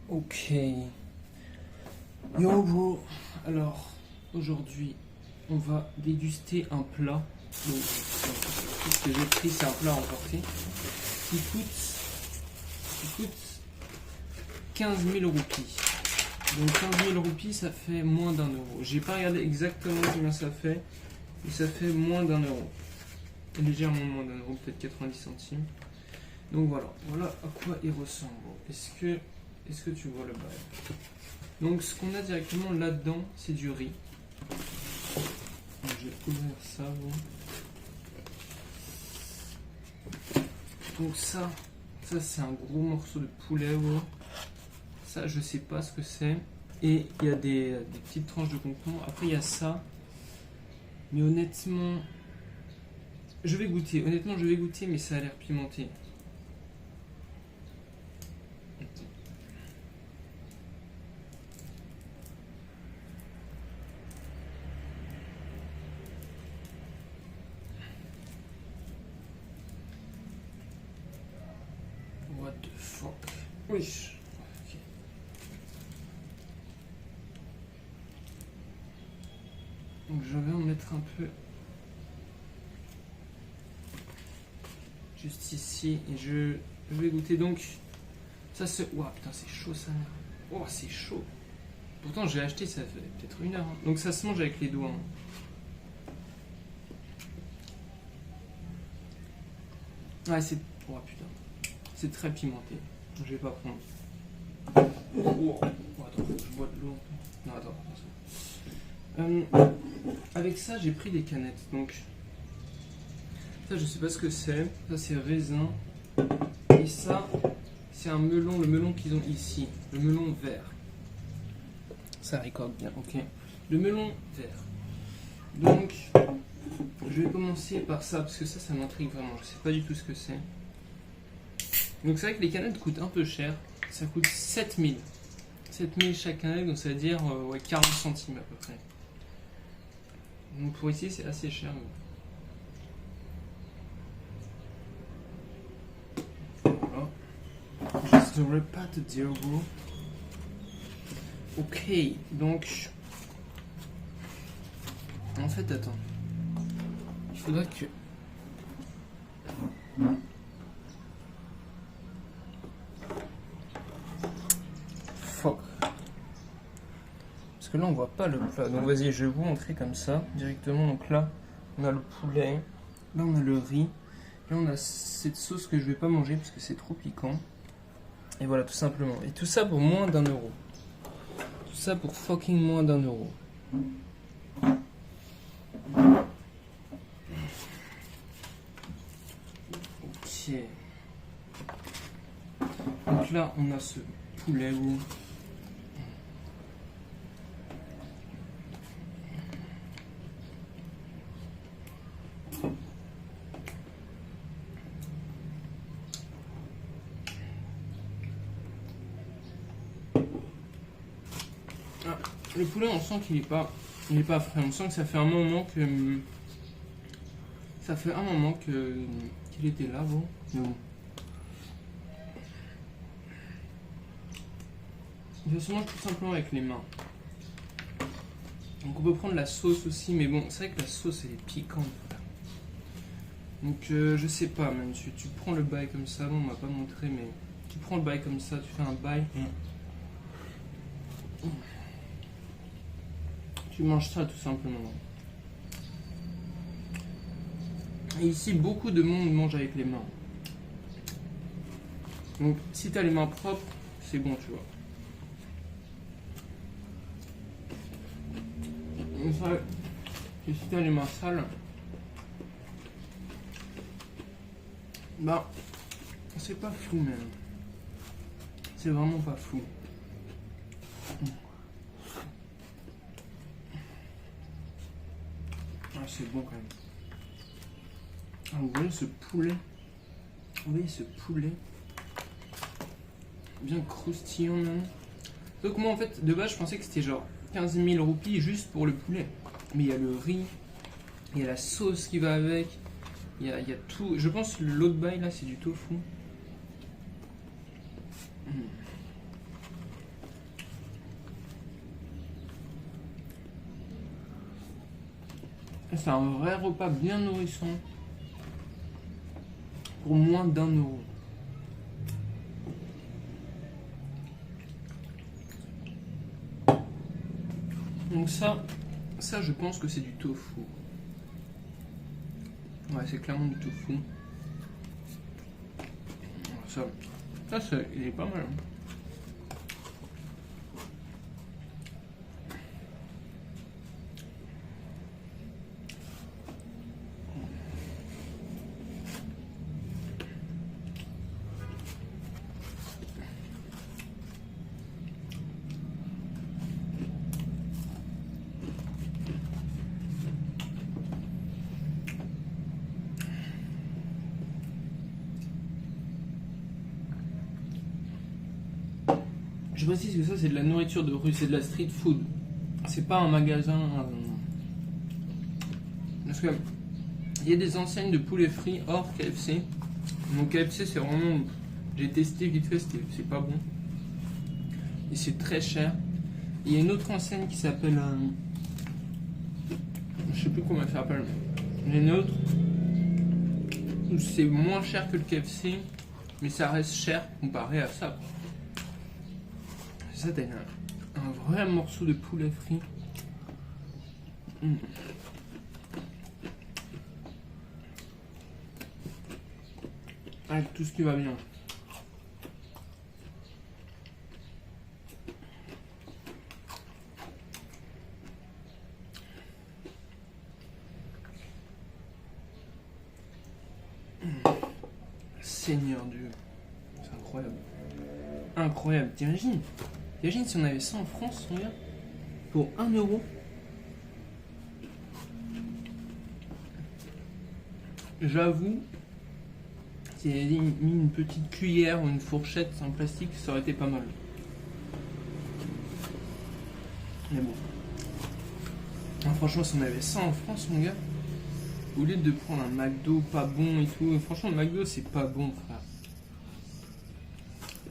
Ok. Yo bro. Alors, aujourd'hui, on va déguster un plat. Donc, ce que j'ai pris, c'est un plat emporté qui coûte 15 000 roupies. Donc 15 000 roupies, ça fait moins d'1 euro. J'ai pas regardé exactement combien ça fait, mais ça fait moins d'1 euro. Légèrement moins d'1 euro, peut-être 90 centimes. Donc voilà à quoi il ressemble. Est-ce que tu vois le bail? Donc ce qu'on a directement là-dedans, c'est du riz. Donc, je vais ouvrir ça. Bon. Donc ça c'est un gros morceau de poulet. Bon. Ça je sais pas ce que c'est. Et il y a des petites tranches de concombre. Après il y a ça. Mais honnêtement, je vais goûter. Honnêtement, je vais goûter, mais ça a l'air pimenté. What the fuck? Oui. Okay. Donc je vais en mettre un peu juste ici et je vais goûter. Donc ça se... Ouah putain c'est chaud ça. Oh c'est chaud. Pourtant j'ai acheté ça fait peut-être 1 heure. Hein. Donc ça se mange avec les doigts. Hein. Ouais c'est... Oh putain. C'est très pimenté. Je vais pas prendre. Oh, attends, je bois de l'eau. Non, attends. Avec ça, j'ai pris des canettes. Donc, ça, je sais pas ce que c'est. Ça, c'est raisin. Et ça, c'est un melon. Le melon qu'ils ont ici. Le melon vert. Ça récolte bien, ok. Le melon vert. Donc, je vais commencer par ça. Parce que ça m'intrigue vraiment. Je sais pas du tout ce que c'est. Donc c'est vrai que les canettes coûtent un peu cher, ça coûte 7000. 7000 chaque canette, donc ça veut dire 40 centimes à peu près. Donc pour ici c'est assez cher. Voilà. Je saurais pas te dire gros. Ok, donc... En fait attends. Il faudra que... Fuck. Parce que là on voit pas le plat. Donc vas-y, je vais vous montrer comme ça directement. Donc là on a le poulet, là on a le riz, là on a cette sauce que je vais pas manger parce que c'est trop piquant. Et voilà tout simplement. Et tout ça pour moins d'1 euro. Tout ça pour fucking moins d'1 euro. Ok. Donc là on a ce poulet où... Le poulet, on sent qu'il est pas frais. On sent que ça fait un moment qu'il était là, bon. Mais bon. Il se mange tout simplement avec les mains. Donc on peut prendre la sauce aussi, mais bon, c'est vrai que la sauce elle est piquante. Donc je sais pas, même tu prends le bail comme ça, bon, on m'a pas montré, mais tu prends le bail comme ça, tu fais un bail. Tu manges ça tout simplement. Et ici, beaucoup de monde mange avec les mains. Donc, si tu as les mains propres, c'est bon, tu vois. Donc, ça, et si tu as les mains sales, bah, c'est pas fou même. C'est vraiment pas fou. Ah, c'est bon quand même. Ah, vous voyez ce poulet? Vous voyez ce poulet? Bien croustillant même. Donc moi en fait, de base je pensais que c'était genre 15 000 roupies juste pour le poulet. Mais il y a le riz, il y a la sauce qui va avec, il y a tout. Je pense que l'autre bail là c'est du tofu. C'est un vrai repas bien nourrissant pour moins d'1 euro. Donc ça je pense que c'est du tofu. Ouais, c'est clairement du tofu. Ça il est pas mal. Je précise que ça c'est de la nourriture de rue, c'est de la street food. C'est pas un magasin. Parce que il y a des enseignes de poulet frit hors KFC. Donc KFC c'est vraiment. J'ai testé vite fait, c'est pas bon. Et c'est très cher. Il y a une autre enseigne qui s'appelle. Je sais plus comment elle s'appelle. Il y a une autre où c'est moins cher que le KFC, mais ça reste cher comparé à ça. Ça, t'as un vrai morceau de poulet frit. Avec tout ce qui va bien. Seigneur Dieu. C'est incroyable. Incroyable. T'imagines si on avait ça en France, regarde. Pour 1 euro. J'avoue, si elle avait mis une petite cuillère ou une fourchette en plastique, ça aurait été pas mal. Mais bon. Ah, franchement, si on avait ça en France, mon gars, au lieu de prendre un McDo pas bon et tout, franchement, le McDo c'est pas bon, frère.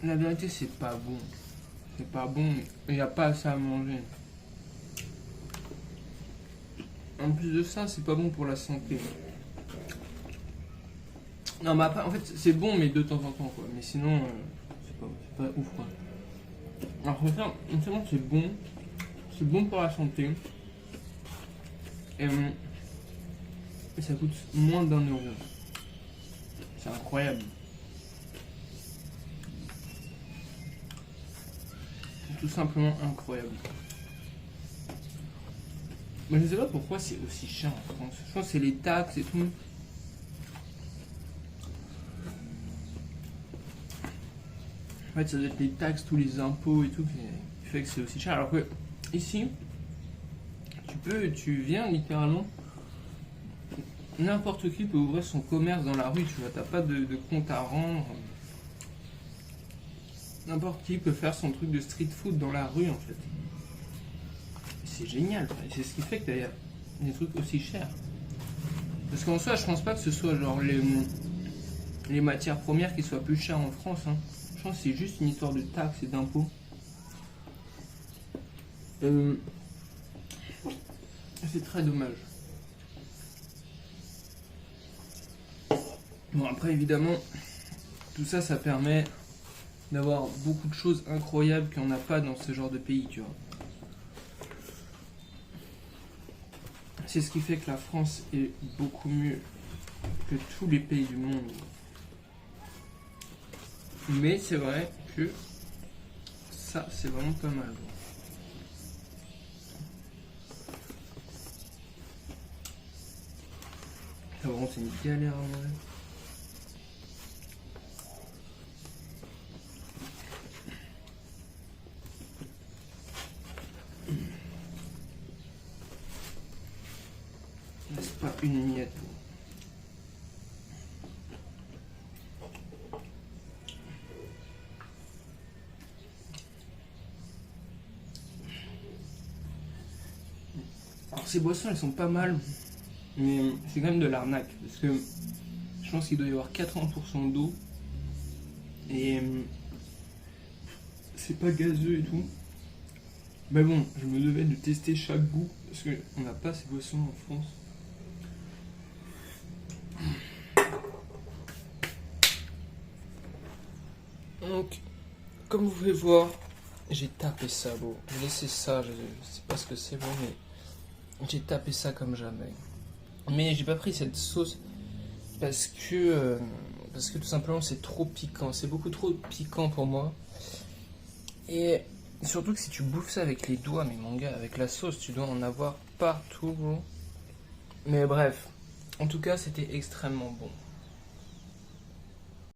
La vérité, c'est pas bon. C'est pas bon, il n'y a pas assez à manger. En plus de ça, c'est pas bon pour la santé. Non, mais après, en fait, c'est bon, mais de temps en temps, quoi. Mais sinon, c'est pas ouf, quoi. Alors, c'est bon. C'est bon pour la santé. Et ça coûte moins d'1 euro. C'est incroyable. Tout simplement incroyable. Mais je sais pas pourquoi c'est aussi cher en France. Je pense que c'est les taxes et tout. En fait, ça doit être les taxes, tous les impôts et tout qui fait que c'est aussi cher. Alors que ici, tu viens littéralement, n'importe qui peut ouvrir son commerce dans la rue, tu vois, t'as pas de compte à rendre. N'importe qui peut faire son truc de street food dans la rue en fait. C'est génial, et c'est ce qui fait que t'as des trucs aussi chers. Parce qu'en soi, je pense pas que ce soit genre les matières premières qui soient plus chères en France. Hein. Je pense que c'est juste une histoire de taxes et d'impôts. C'est très dommage. Bon, après, évidemment, tout ça, ça permet d'avoir beaucoup de choses incroyables qu'on n'a pas dans ce genre de pays, tu vois. C'est ce qui fait que la France est beaucoup mieux que tous les pays du monde. Mais c'est vrai que ça, c'est vraiment pas mal. Ça, vraiment, c'est une galère en vrai. N'est-ce pas une miette? Alors ces boissons elles sont pas mal, mais c'est quand même de l'arnaque parce que je pense qu'il doit y avoir 80% d'eau et c'est pas gazeux et tout. Mais bon, je me devais de tester chaque goût parce qu'on n'a pas ces boissons en France. comme vous pouvez voir, j'ai tapé ça, bon. J'ai laissé ça, je sais pas ce que c'est, bon, mais j'ai tapé ça comme jamais. Mais j'ai pas pris cette sauce parce que tout simplement c'est trop piquant. C'est beaucoup trop piquant pour moi. Et surtout que si tu bouffes ça avec les doigts, mais mon gars, avec la sauce, tu dois en avoir partout. Mais bref, en tout cas, c'était extrêmement bon.